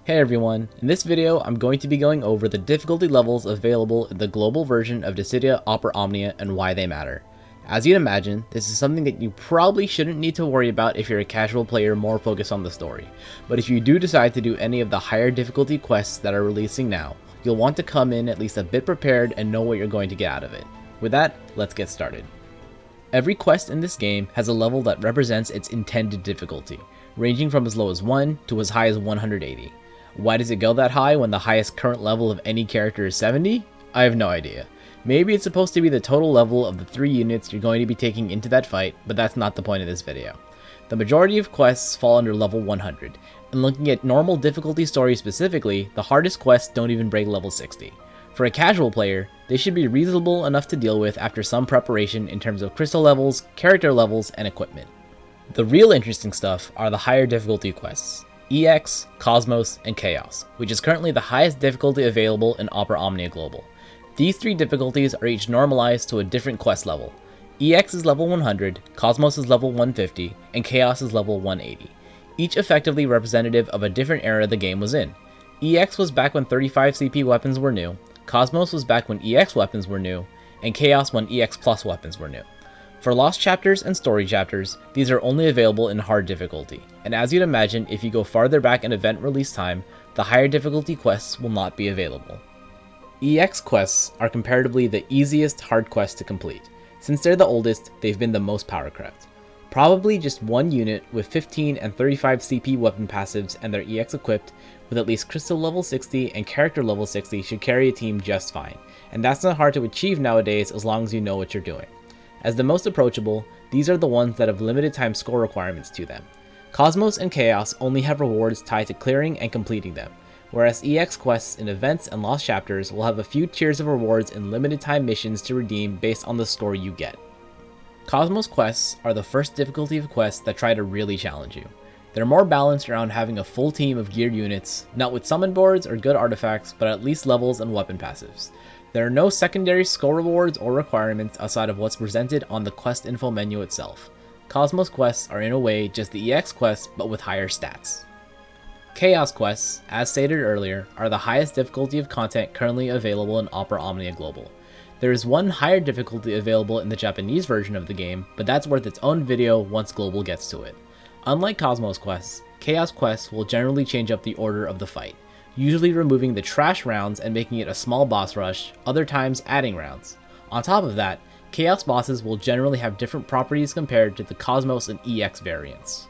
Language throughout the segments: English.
Hey everyone, in this video I'm going to be going over the difficulty levels available in the global version of Dissidia Omnia and why they matter. As you'd imagine, this is something that you probably shouldn't need to worry about if you're a casual player more focused on the story, but if you do decide to do any of the higher difficulty quests that are releasing now, you'll want to come in at least a bit prepared and know what you're going to get out of it. With that, let's get started. Every quest in this game has a level that represents its intended difficulty, ranging from as low as 1 to as high as 180. Why does it go that high when the highest current level of any character is 70? I have no idea. Maybe it's supposed to be the total level of the 3 units you're going to be taking into that fight, but that's not the point of this video. The majority of quests fall under level 100, and looking at normal difficulty stories specifically, the hardest quests don't even break level 60. For a casual player, they should be reasonable enough to deal with after some preparation in terms of crystal levels, character levels, and equipment. The real interesting stuff are the higher difficulty quests. EX, Cosmos, and Chaos, which is currently the highest difficulty available in Omnia Global. These 3 difficulties are each normalized to a different quest level. EX is level 100, Cosmos is level 150, and Chaos is level 180, each effectively representative of a different era the game was in. EX was back when 35 CP weapons were new, Cosmos was back when EX weapons were new, and Chaos when EX plus weapons were new. For lost chapters and story chapters, these are only available in hard difficulty, and as you'd imagine, if you go farther back in event release time, the higher difficulty quests will not be available. EX quests are comparatively the easiest hard quests to complete. Since they're the oldest, they've been the most power crept. Probably just one unit with 15 and 35 CP weapon passives and their EX equipped with at least crystal level 60 and character level 60 should carry a team just fine, and that's not hard to achieve nowadays as long as you know what you're doing. As the most approachable, these are the ones that have limited time score requirements to them. Cosmos and Chaos only have rewards tied to clearing and completing them, whereas EX quests in events and lost chapters will have a few tiers of rewards and limited time missions to redeem based on the score you get. Cosmos quests are the first difficulty of quests that try to really challenge you. They're more balanced around having a full team of geared units, not with summon boards or good artifacts, but at least levels and weapon passives. There are no secondary score rewards or requirements outside of what's presented on the quest info menu itself. Cosmos quests are in a way just the EX quests but with higher stats. Chaos quests, as stated earlier, are the highest difficulty of content currently available in Omnia Global. There is one higher difficulty available in the Japanese version of the game, but that's worth its own video once Global gets to it. Unlike Cosmos quests, Chaos quests will generally change up the order of the fight, usually removing the trash rounds and making it a small boss rush, other times adding rounds. On top of that, Chaos bosses will generally have different properties compared to the Cosmos and EX variants.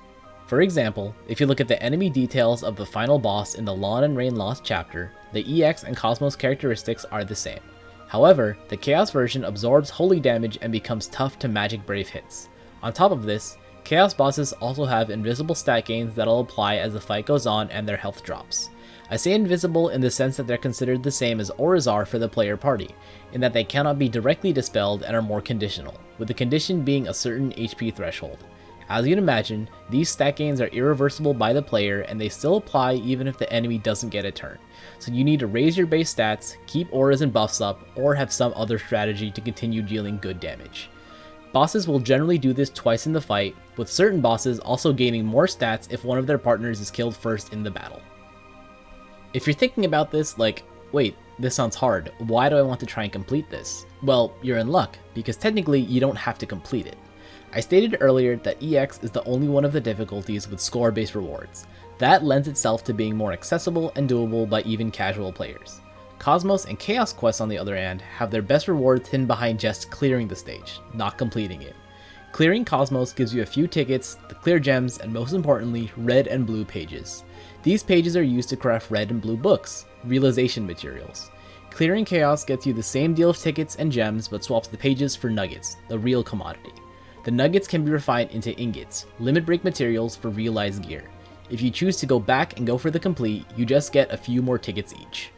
For example, if you look at the enemy details of the final boss in the Lawn and Rain Lost chapter, the EX and Cosmos characteristics are the same. However, the Chaos version absorbs holy damage and becomes tough to magic brave hits. On top of this, Chaos bosses also have invisible stat gains that'll apply as the fight goes on and their health drops. I say invisible in the sense that they're considered the same as auras are for the player party, in that they cannot be directly dispelled and are more conditional, with the condition being a certain HP threshold. As you'd imagine, these stat gains are irreversible by the player and they still apply even if the enemy doesn't get a turn, so you need to raise your base stats, keep auras and buffs up, or have some other strategy to continue dealing good damage. Bosses will generally do this twice in the fight, with certain bosses also gaining more stats if one of their partners is killed first in the battle. If you're thinking about this like, wait, this sounds hard, why do I want to try and complete this? Well, you're in luck, because technically you don't have to complete it. I stated earlier that EX is the only one of the difficulties with score-based rewards. That lends itself to being more accessible and doable by even casual players. Cosmos and Chaos quests on the other hand have their best rewards hidden behind just clearing the stage, not completing it. Clearing Cosmos gives you a few tickets, the clear gems, and most importantly, red and blue pages. These pages are used to craft red and blue books, realization materials. Clearing Chaos gets you the same deal of tickets and gems but swaps the pages for nuggets, the real commodity. The nuggets can be refined into ingots, limit break materials for realized gear. If you choose to go back and go for the complete, you just get a few more tickets each.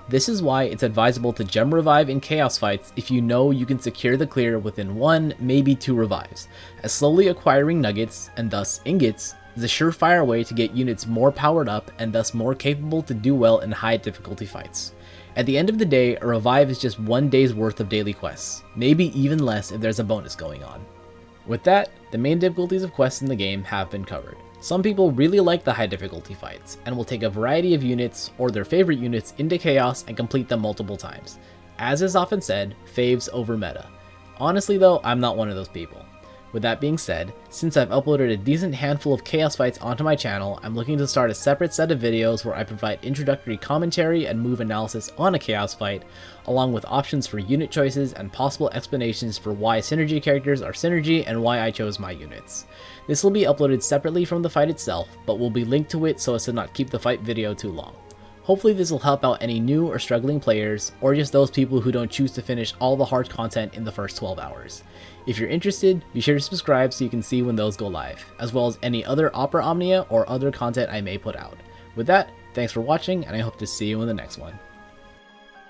This is why it's advisable to gem revive in Chaos fights if you know you can secure the clear within 1, maybe 2 revives, as slowly acquiring nuggets, and thus ingots, is a surefire way to get units more powered up and thus more capable to do well in high difficulty fights. At the end of the day, a revive is just 1 day's worth of daily quests, maybe even less if there's a bonus going on. With that, the main difficulties of quests in the game have been covered. Some people really like the high difficulty fights, and will take a variety of units, or their favorite units, into Chaos and complete them multiple times. As is often said, faves over meta. Honestly though, I'm not one of those people. With that being said, since I've uploaded a decent handful of Chaos fights onto my channel, I'm looking to start a separate set of videos where I provide introductory commentary and move analysis on a Chaos fight, along with options for unit choices and possible explanations for why synergy characters are synergy and why I chose my units. This will be uploaded separately from the fight itself, but will be linked to it so as to not keep the fight video too long. Hopefully this will help out any new or struggling players, or just those people who don't choose to finish all the hard content in the first 12 hours. If you're interested, be sure to subscribe so you can see when those go live, as well as any other Opera Omnia or other content I may put out. With that, thanks for watching, and I hope to see you in the next one.